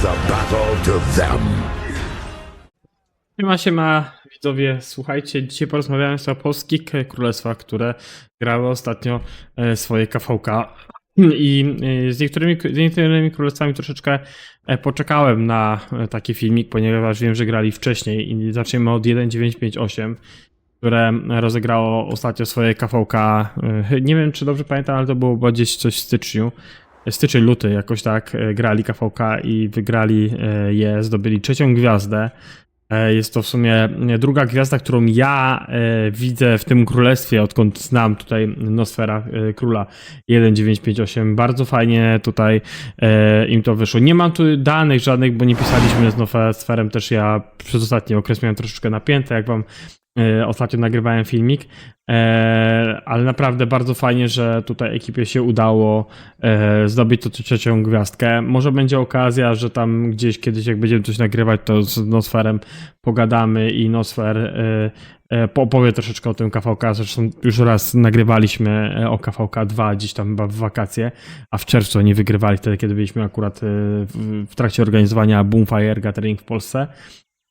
the battle to them. Siema, widzowie, słuchajcie, dzisiaj porozmawiałem sobie o polskich królestwach, które grały ostatnio swoje KVK i z niektórymi królestwami troszeczkę poczekałem na taki filmik, ponieważ wiem, że grali wcześniej i zaczniemy od 1958, które rozegrało ostatnio swoje KVK, nie wiem czy dobrze pamiętam, ale to było gdzieś coś w styczeń, luty, jakoś tak, grali KVK i wygrali je, zdobyli trzecią gwiazdę. Jest to w sumie druga gwiazda, którą ja widzę w tym królestwie, odkąd znam tutaj Nosfera Króla 1958. Bardzo fajnie tutaj im to wyszło. Nie mam tu danych żadnych, bo nie pisaliśmy z Nosferem, też ja przez ostatni okres miałem troszeczkę napięte, jak wam ostatnio nagrywałem filmik, ale naprawdę bardzo fajnie, że tutaj ekipie się udało zdobyć tą trzecią gwiazdkę. Może będzie okazja, że tam gdzieś kiedyś jak będziemy coś nagrywać, to z Nosferem pogadamy i Nosfer opowie troszeczkę o tym KVK. Zresztą już raz nagrywaliśmy o KVK 2 gdzieś tam chyba w wakacje, a w czerwcu oni wygrywali wtedy, kiedy byliśmy akurat w trakcie organizowania Boomfire Gathering w Polsce.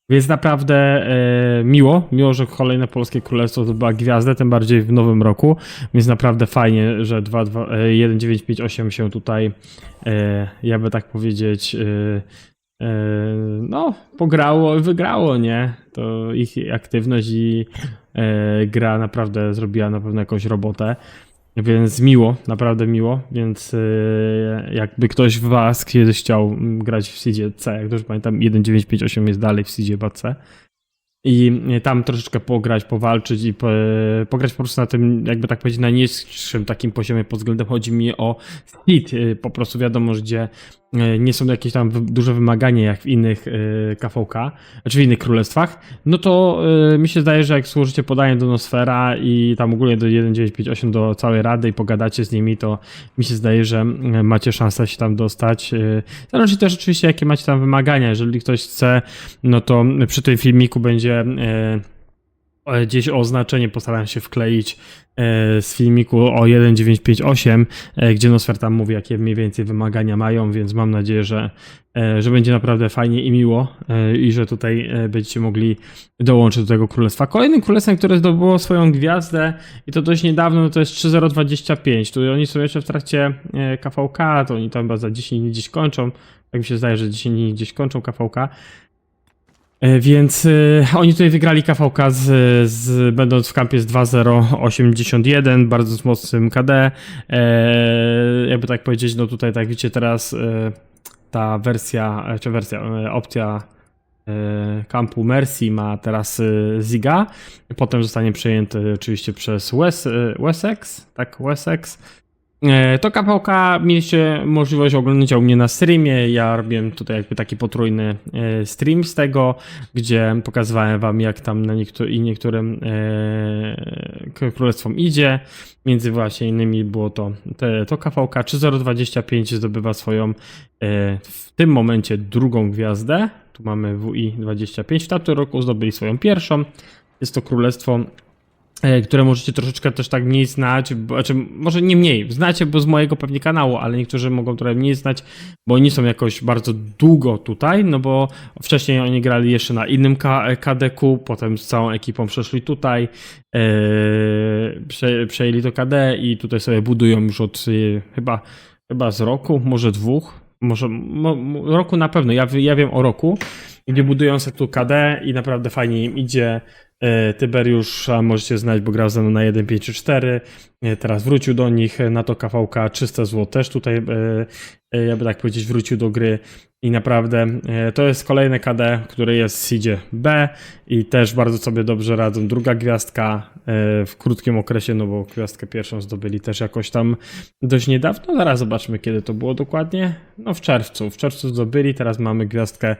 Więc naprawdę miło, że kolejne polskie królestwo zdobyła gwiazdę, tym bardziej w nowym roku, więc naprawdę fajnie, że 1958 się tutaj, jakby tak powiedzieć, no pograło i wygrało, nie? To ich aktywność i gra naprawdę zrobiła na pewno jakąś robotę. Więc miło, naprawdę miło, więc jakby ktoś w was kiedyś chciał grać w Seedzie C, jak dobrze pamiętam 1958 jest dalej w Seedzie C i tam troszeczkę pograć, powalczyć i pograć po prostu na tym, jakby tak powiedzieć, na niższym takim poziomie pod względem, chodzi mi o speed, po prostu wiadomo, że gdzie nie są jakieś tam duże wymagania jak w innych KVK, czy w innych królestwach, no to mi się zdaje, że jak złożycie podanie do Nosfera i tam ogólnie do 1958 do całej rady i pogadacie z nimi, to mi się zdaje, że macie szansę się tam dostać. Zależy też oczywiście jakie macie tam wymagania, jeżeli ktoś chce, no to przy tym filmiku będzie gdzieś oznaczenie, postaram się wkleić z filmiku o 1958, gdzie Nosfer tam mówi, jakie mniej więcej wymagania mają, więc mam nadzieję, że będzie naprawdę fajnie i miło i że tutaj będziecie mogli dołączyć do tego królestwa. Kolejnym królestwem, które zdobyło swoją gwiazdę i to dość niedawno, no to jest 3025. Tu oni są jeszcze w trakcie KVK, to oni tam chyba za 10 dni gdzieś kończą. Tak mi się zdaje, że 10 dni gdzieś kończą KVK. Więc oni tutaj wygrali KVK będąc w kampie z 2.081, bardzo z mocnym KD. Jakby tak powiedzieć, no tutaj tak widzicie teraz ta opcja kampu Mercy ma teraz Ziga. Potem zostanie przejęty oczywiście przez Wessex, tak, Wessex. To KVK mieliście możliwość oglądania u mnie na streamie. Ja robiłem tutaj jakby taki potrójny stream z tego, gdzie pokazywałem wam jak tam na niektórym królestwom idzie. Między właśnie innymi było to KVK 3025 zdobywa swoją w tym momencie drugą gwiazdę. Tu mamy WI25. W tamtym roku zdobyli swoją pierwszą. Jest to królestwo, które możecie troszeczkę też tak mniej znać, znaczy może nie mniej, znacie bo z mojego pewnie kanału, ale niektórzy mogą trochę mniej znać, bo oni są jakoś bardzo długo tutaj, no bo wcześniej oni grali jeszcze na innym KDQ, potem z całą ekipą przeszli tutaj, przejęli to KD i tutaj sobie budują już od chyba z roku, może dwóch, może roku na pewno, ja wiem o roku, gdzie budują sobie tu KD i naprawdę fajnie im idzie. Tyberiusza możecie znać, bo grał ze mną na 1.5.4, teraz wrócił do nich na to KVK, 300 zł też tutaj, jakby tak powiedzieć, wrócił do gry i naprawdę to jest kolejne KD, które jest w Seedzie B i też bardzo sobie dobrze radzą. Druga gwiazdka w krótkim okresie, no bo gwiazdkę pierwszą zdobyli też jakoś tam dość niedawno, zaraz zobaczmy kiedy to było dokładnie, no w czerwcu zdobyli, teraz mamy gwiazdkę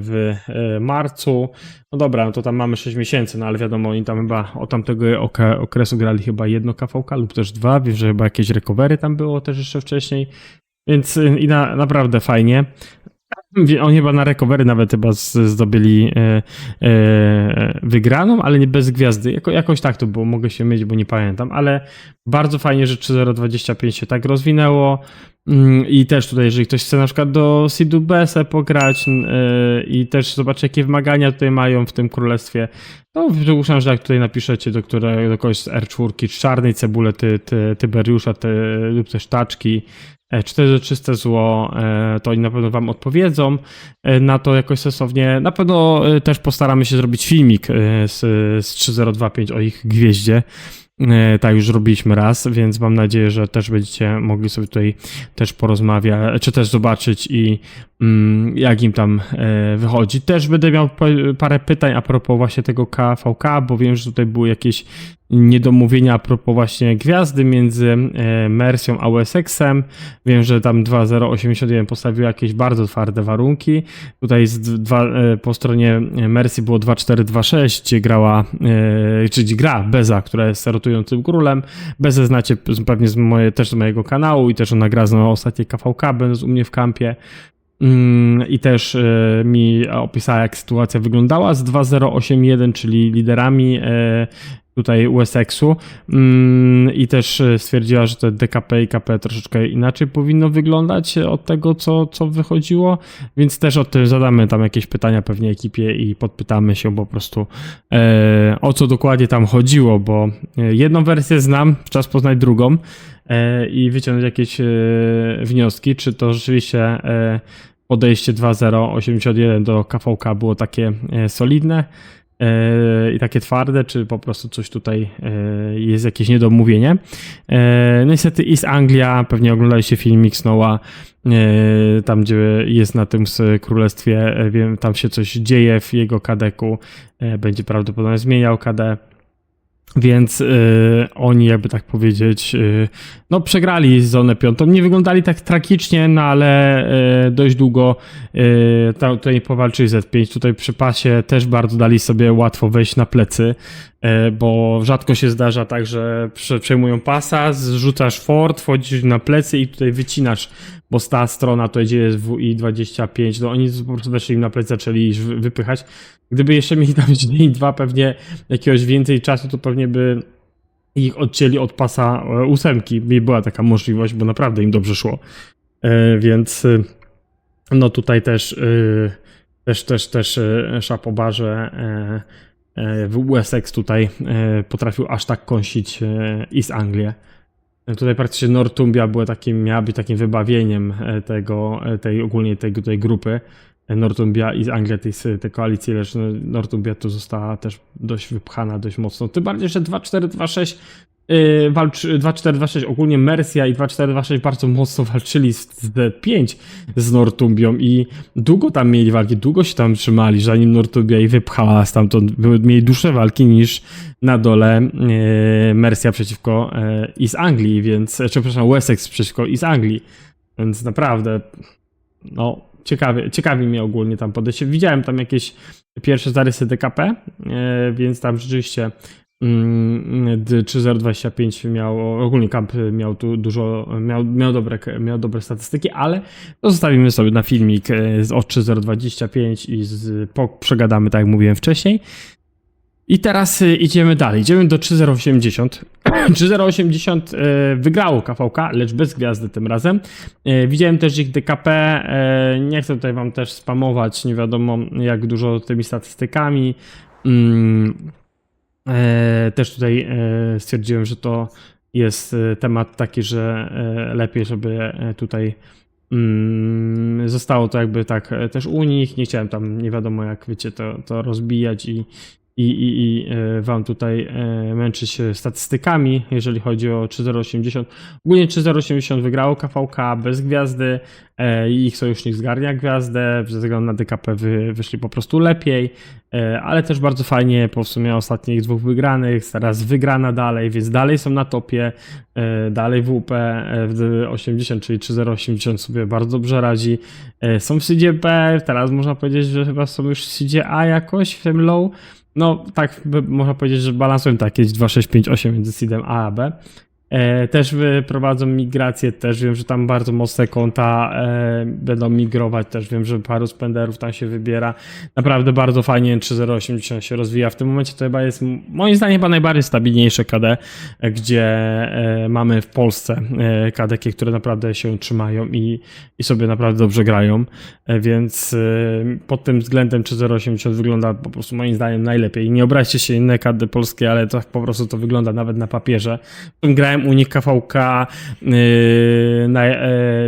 w marcu. No dobra, no to tam mamy 6 miesięcy, no ale wiadomo, oni tam chyba od tamtego okresu grali chyba jedno KVK lub też dwa, wiem, że chyba jakieś recovery tam było też jeszcze wcześniej, więc i naprawdę fajnie. Oni chyba na recovery nawet chyba zdobyli wygraną, ale nie bez gwiazdy. Jakoś tak to było, mogę się mylić, bo nie pamiętam, ale bardzo fajnie, że 3.025 się tak rozwinęło. I też tutaj, jeżeli ktoś chce na przykład do Seedu BS pograć i też zobaczyć, jakie wymagania tutaj mają w tym królestwie, to przypuszczam, że jak tutaj napiszecie do kogoś z R4, czy czarnej cebule, Tyberiusza, lub też taczki, czy też czyste zło, to oni na pewno wam odpowiedzą na to jakoś sensownie. Na pewno też postaramy się zrobić filmik z 3.025 o ich gwieździe. Tak już robiliśmy raz, więc mam nadzieję, że też będziecie mogli sobie tutaj też porozmawiać, czy też zobaczyć i jak im tam wychodzi. Też będę miał parę pytań a propos właśnie tego KVK, bo wiem, że tutaj były jakieś niedomówienia a propos właśnie gwiazdy między Mercją a USX-em. Wiem, że tam 2.081 postawił jakieś bardzo twarde warunki. Tutaj po stronie Mercy było 2.4.2.6, gdzie grała, czyli gra Beza, która jest rotującym królem. Bezę znacie pewnie też z mojego kanału i też ona gra z ostatniej KVK, będąc u mnie w kampie. I też mi opisała, jak sytuacja wyglądała z 2.081, czyli liderami tutaj USX-u i też stwierdziła, że te DKP i KP troszeczkę inaczej powinno wyglądać od tego, co wychodziło, więc też o tym zadamy tam jakieś pytania pewnie ekipie i podpytamy się po prostu o co dokładnie tam chodziło, bo jedną wersję znam, czas poznać drugą i wyciągnąć jakieś wnioski, czy to rzeczywiście podejście 2.081 do KVK było takie solidne i takie twarde, czy po prostu coś tutaj jest jakieś niedomówienie. No niestety East Anglia, pewnie oglądaliście filmik Snowa, tam gdzie jest na tym królestwie, wiem, tam się coś dzieje w jego kadeku, będzie prawdopodobnie zmieniał KD. Więc oni, jakby tak powiedzieć, no przegrali zonę piątą. Nie wyglądali tak tragicznie, no ale dość długo tutaj powalczyli Z5. Tutaj przy pasie też bardzo dali sobie łatwo wejść na plecy, bo rzadko się zdarza tak, że przejmują pasa, zrzucasz fort, wchodzisz na plecy i tutaj wycinasz, bo ta strona to gdzie jest WI-25, no oni po prostu weszli im na plecy, zaczęli ich wypychać. Gdyby jeszcze mieli tam dzień, dwa pewnie jakiegoś więcej czasu, to pewnie by ich odcięli od pasa 8. I była taka możliwość, bo naprawdę im dobrze szło. Więc no tutaj też szapoba, że USX tutaj potrafił aż tak kąsić East Anglię. Tutaj praktycznie Northumbria miała być takim wybawieniem tej grupy. Northumbria i Anglia tej koalicji, lecz Northumbria tu została też dość wypchana, dość mocno. Tym bardziej, że 2.4.2.6 2.4.2.6 ogólnie Mercia i 2.4.2.6 bardzo mocno walczyli z D5 z Northumbrią i długo tam mieli walki, długo się tam trzymali, zanim Northumbria ich wypchała stamtąd. Mieli dłuższe walki niż na dole Mercia przeciwko East Anglii, więc, przepraszam, Wessex przeciwko East Anglii, więc naprawdę, no, ciekawi mnie ogólnie tam podejście. Widziałem tam jakieś pierwsze zarysy DKP, więc tam rzeczywiście 3.025 ogólnie kamp miał tu dużo, miał dobre statystyki, ale to zostawimy sobie na filmik od 3.025 i przegadamy, tak jak mówiłem wcześniej. I teraz idziemy dalej, idziemy do 3.080. 3.080 wygrało KVK, lecz bez gwiazdy tym razem. Widziałem też ich DKP, nie chcę tutaj wam też spamować, nie wiadomo jak dużo tymi statystykami. Też tutaj stwierdziłem, że to jest temat taki, że lepiej, żeby tutaj zostało to jakby tak też u nich. Nie chciałem tam, nie wiadomo jak wiecie, to rozbijać i wam tutaj męczyć statystykami, jeżeli chodzi o 3.080. Ogólnie 3.080 wygrało KVK bez gwiazdy i ich sojusznik zgarnia gwiazdę, ze względu na DKP wyszli po prostu lepiej, ale też bardzo fajnie po w sumie ostatnich dwóch wygranych, teraz wygrana dalej, więc dalej są na topie, dalej WP w 80, czyli 3.080 sobie bardzo dobrze radzi. Są w seedzie B, teraz można powiedzieć, że chyba są już w seedzie A jakoś, w tym low. No tak można powiedzieć, że balansują tak, jakieś 2, 6, 5, 8 między seedem A a B. Też prowadzą migrację, też wiem, że tam bardzo mocne konta będą migrować, też wiem, że paru spenderów tam się wybiera. Naprawdę bardzo fajnie 3.0.80 się rozwija. W tym momencie to chyba jest moim zdaniem chyba najbardziej stabilniejsze KD, gdzie mamy w Polsce KD-ki, które naprawdę się trzymają i sobie naprawdę dobrze grają, więc pod tym względem 3.0.80 wygląda po prostu moim zdaniem najlepiej. Nie obraźcie się inne KD polskie, ale tak po prostu to wygląda nawet na papierze. Grałem u nich KVK,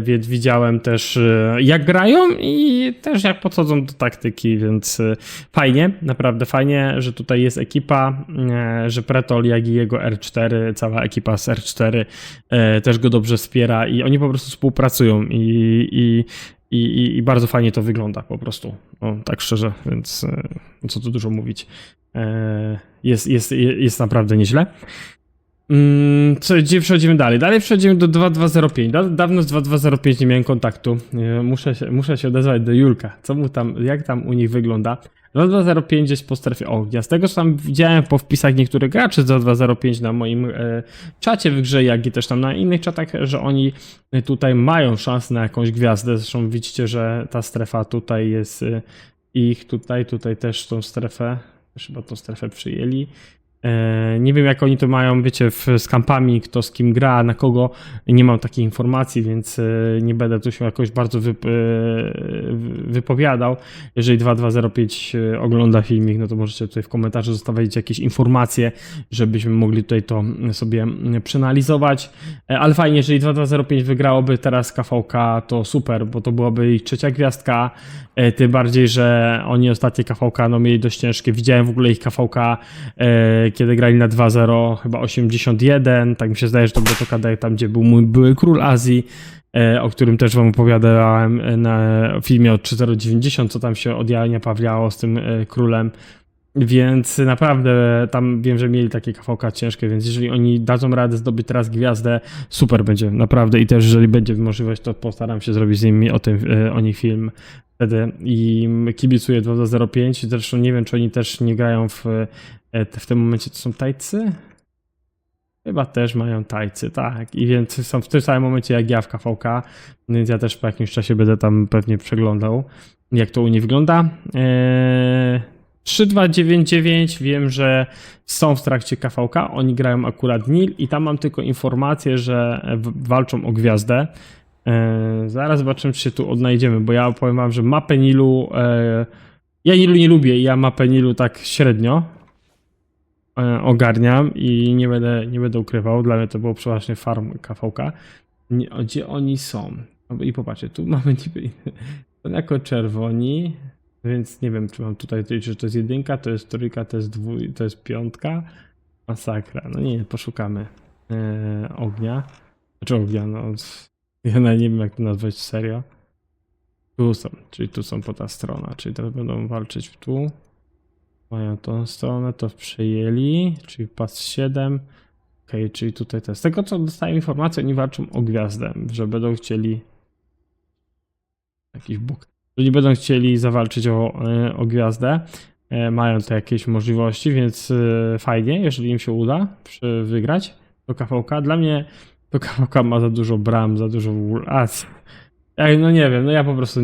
więc widziałem też jak grają i też jak podchodzą do taktyki, więc fajnie, naprawdę fajnie, że tutaj jest ekipa, że Pretol, jak i jego R4, cała ekipa z R4 też go dobrze wspiera i oni po prostu współpracują i bardzo fajnie to wygląda po prostu, no, tak szczerze, więc co tu dużo mówić, jest naprawdę nieźle. Gdzie przechodzimy dalej? Dalej przechodzimy do 2.2.0.5. Dawno z 2.2.0.5 nie miałem kontaktu. Muszę się odezwać do Julka. Co mu tam, jak tam u nich wygląda? 2.2.0.5 gdzieś po strefie ognia. Z tego, co tam widziałem po wpisach niektórych graczy z 2.2.0.5 na moim czacie w grze, jak i też tam na innych czatach, że oni tutaj mają szansę na jakąś gwiazdę. Zresztą widzicie, że ta strefa tutaj jest ich tutaj też tą strefę, chyba tą strefę przyjęli. Nie wiem, jak oni to mają, wiecie, z kampami, kto z kim gra, na kogo. Nie mam takiej informacji, więc nie będę tu się jakoś bardzo wypowiadał. Jeżeli 2205 ogląda filmik, no to możecie tutaj w komentarzu zostawić jakieś informacje, żebyśmy mogli tutaj to sobie przeanalizować. Ale fajnie, jeżeli 2205 wygrałoby teraz KVK, to super, bo to byłaby ich trzecia gwiazdka. Tym bardziej, że oni ostatnie KVK no, mieli dość ciężkie. Widziałem w ogóle ich KVK, kiedy grali na 2.0, chyba 81, tak mi się zdaje, że to było to KD, tam gdzie był mój były król Azji, o którym też wam opowiadałem na filmie od 3.0.90, co tam się od Jania Pawliało z tym królem. Więc naprawdę tam wiem, że mieli takie KVK ciężkie, więc jeżeli oni dadzą radę zdobyć teraz gwiazdę, super będzie, naprawdę. I też jeżeli będzie możliwość, to postaram się zrobić z nimi o nich film wtedy. I kibicuję 2.0.5, zresztą nie wiem, czy oni też nie grają w tym momencie, to są Tajcy? Chyba też mają Tajcy, tak. I więc są w tym samym momencie jak ja w KVK, więc ja też po jakimś czasie będę tam pewnie przeglądał, jak to u nich wygląda. 3.2.9.9 wiem, że są w trakcie KVK, oni grają akurat Nil i tam mam tylko informację, że walczą o gwiazdę. Zaraz zobaczymy, czy się tu odnajdziemy, bo ja powiem wam, że mapę Nilu, ja Nilu nie lubię i ja mapę Nilu tak średnio ogarniam i nie będę ukrywał, dla mnie to było przeważnie farm KVK. Gdzie oni są? I popatrzcie, tu mamy niby są jako czerwoni, więc nie wiem, czy mam tutaj, czy to jest jedynka, to jest trójka, to jest piątka. Masakra. No nie, poszukamy ognia. Znaczy ognia, no ja nawet nie wiem, jak to nazwać serio. Tu są, czyli tu są po ta strona, czyli teraz będą walczyć tu. Mają tą stronę, to przejęli, czyli pas 7. Okej, czyli tutaj też. Z tego, co dostałem informację, oni walczą o gwiazdę, że będą chcieli jakiś bóg. Jeżeli będą chcieli zawalczyć o gwiazdę, mają to jakieś możliwości, więc fajnie, jeżeli im się uda wygrać to KVK. Dla mnie to KVK ma za dużo bram, za dużo no nie wiem, no ja po prostu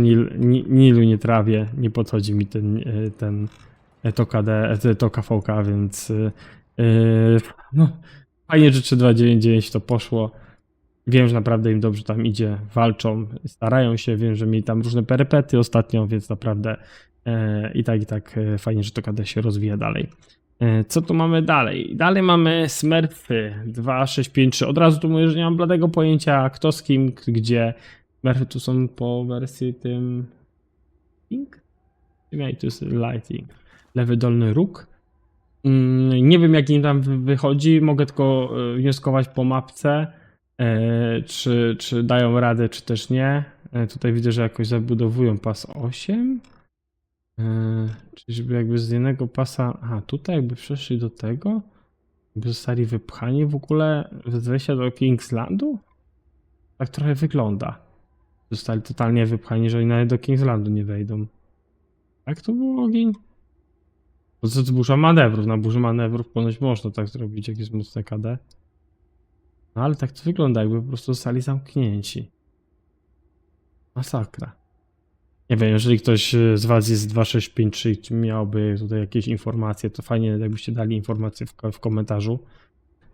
Nilu nie trawię, nie podchodzi mi to KVK, więc no fajnie, że 3.2.9.9 to poszło. Wiem, że naprawdę im dobrze tam idzie, walczą, starają się, wiem, że mieli tam różne perypety ostatnio, więc naprawdę i tak fajnie, że to KD się rozwija dalej. Co tu mamy dalej? Dalej mamy Smurfy 2.6.5.3. Od razu tu mówię, że nie mam bladego pojęcia kto z kim, gdzie. Smurfy tu są po wersji tym... Pink? I tu jest Lighting. Lewy dolny róg. Nie wiem, jak im tam wychodzi, mogę tylko wnioskować po mapce, czy dają radę, czy też nie. Tutaj widzę, że jakoś zabudowują pas 8. Czyli żeby jakby z jednego pasa... Aha, tutaj jakby przeszli do tego? Jakby zostali wypchani w ogóle z wejścia do Kingslandu? Tak trochę wygląda. Zostali totalnie wypchani, że oni nawet do Kingslandu nie wejdą. Jak to było ogień? To jest burza manewrów. Na burzy manewrów ponoć można tak zrobić, jak jest mocne KD. No ale tak to wygląda, jakby po prostu zostali zamknięci. Masakra. Nie wiem, jeżeli ktoś z was jest 2653 i miałby tutaj jakieś informacje, to fajnie jakbyście dali informacje w komentarzu,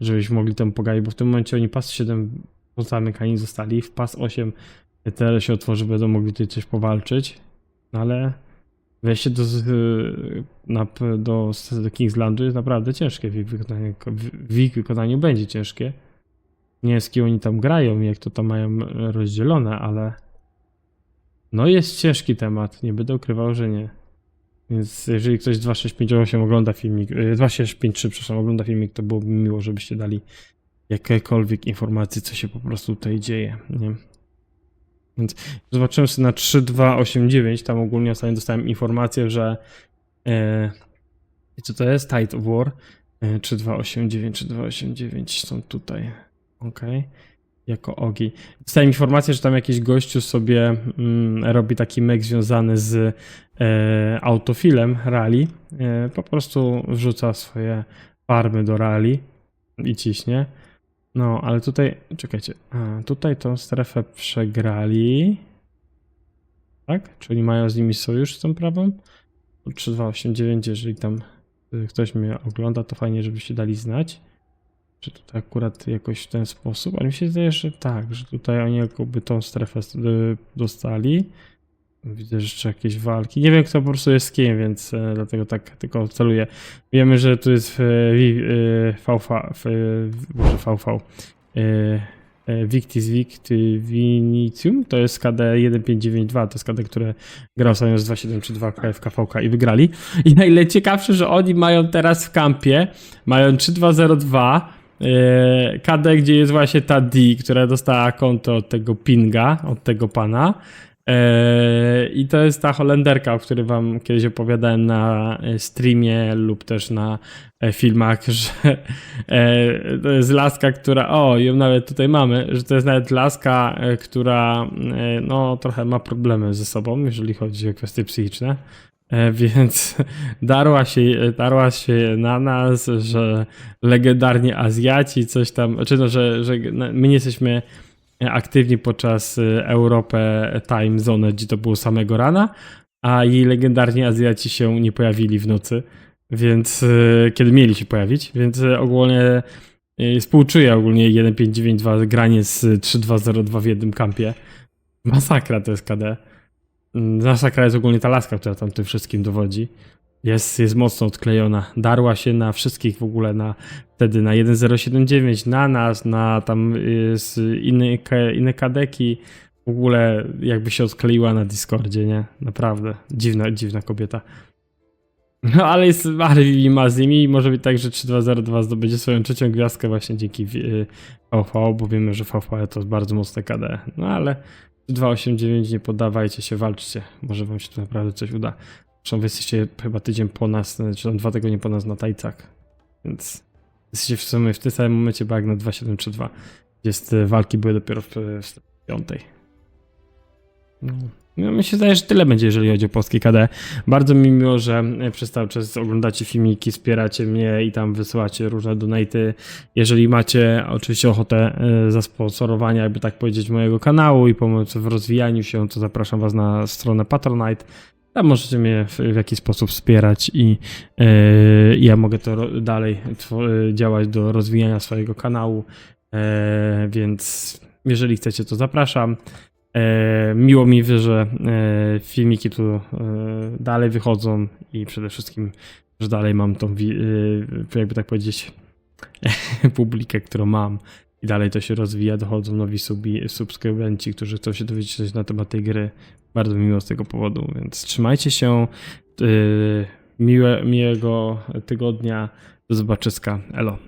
żebyśmy mogli temu pogadać, bo w tym momencie oni pas 7 pozamykani zostali, w pas 8 teraz się otworzy, będą mogli tutaj coś powalczyć, no ale wejście do Kingslandu jest naprawdę ciężkie, w ich wykonaniu będzie ciężkie. Nie wiem, z kim oni tam grają i jak to tam mają rozdzielone, ale no jest ciężki temat, nie będę ukrywał, że nie. Więc jeżeli ktoś 2658 ogląda filmik, 2653, przepraszam, ogląda filmik, to byłoby miło, żebyście dali jakiekolwiek informacje, co się po prostu tutaj dzieje, nie? Więc zobaczymy sobie na 3289, tam ogólnie ostatnio dostałem informację, że co to jest? Tide of War 3289 są tutaj, okej. Jako ogi. Dostałem informację, że tam jakiś gościu sobie robi taki mek związany z autofilem rally. Po prostu wrzuca swoje farmy do rally i ciśnie. No, ale tutaj, czekajcie, tutaj tą strefę przegrali. Tak? Czy oni mają z nimi sojusz z tą prawą? 3289, jeżeli tam ktoś mnie ogląda, to fajnie, żebyście dali znać. Czy tutaj akurat jakoś w ten sposób? Ale mi się zdaje, że tak, że tutaj oni jakby tą strefę dostali. Widzę, że jeszcze jakieś walki. Nie wiem, kto po prostu jest z kim, więc dlatego tak tylko celuję. Wiemy, że tu jest VV. Victis Vinicium, to jest KD 1592, to jest KD, które grał sobie z 273 KFKV i wygrali. I najciekawsze, że oni mają teraz w kampie, mają 3202 KD, gdzie jest właśnie ta D, która dostała konto od tego pinga, od tego pana. I to jest ta Holenderka, o której wam kiedyś opowiadałem na streamie lub też na filmach, że to jest laska, która, ją nawet tutaj mamy, że to jest nawet laska, która no trochę ma problemy ze sobą, jeżeli chodzi o kwestie psychiczne. Więc darła się na nas, że legendarni Azjaci coś tam, znaczy no, że my nie jesteśmy aktywni podczas Europę Time Zone, gdzie to było samego rana, a jej legendarni Azjaci się nie pojawili w nocy, więc kiedy mieli się pojawić, więc ogólnie współczuję ogólnie 1592 granie z 3202 w jednym kampie. Masakra to jest KD. Masakra jest ogólnie ta laska, która tam tym wszystkim dowodzi. Jest mocno odklejona. Darła się na wszystkich w ogóle, wtedy na 1079, na nas, na tam inne kadeki. W ogóle jakby się odkleiła na Discordzie, nie? Naprawdę. Dziwna kobieta. No ale ma z nimi i może być tak, że 3202 zdobędzie swoją trzecią gwiazdkę właśnie dzięki VV, bo wiemy, że VV to jest bardzo mocne KD. No ale 289 nie poddawajcie się, walczcie. Może wam się tu naprawdę coś uda. Zresztą wy jesteście chyba tydzień po nas, czy tam 2 tygodnie po nas na Tajcach. Więc jesteście w sumie w tym samym momencie, bo jak na 2732. Gdzie walki były dopiero w 5. No, mi się zdaje, że tyle będzie, jeżeli chodzi o polski KD. Bardzo mi miło, że przez cały czas oglądacie filmiki, wspieracie mnie i tam wysyłacie różne donaty. Jeżeli macie oczywiście ochotę zasponsorowania, jakby tak powiedzieć, mojego kanału i pomoc w rozwijaniu się, to zapraszam was na stronę Patronite. Tam możecie mnie w jakiś sposób wspierać i ja mogę to dalej działać do rozwijania swojego kanału, więc jeżeli chcecie, to zapraszam. Miło mi, że filmiki tu dalej wychodzą i przede wszystkim, że dalej mam tą, jakby tak powiedzieć, publikę, którą mam i dalej to się rozwija, dochodzą nowi subskrybenci, którzy chcą się dowiedzieć coś na temat tej gry. Bardzo mi miło z tego powodu, więc trzymajcie się, miłego tygodnia, do zobaczyska, elo.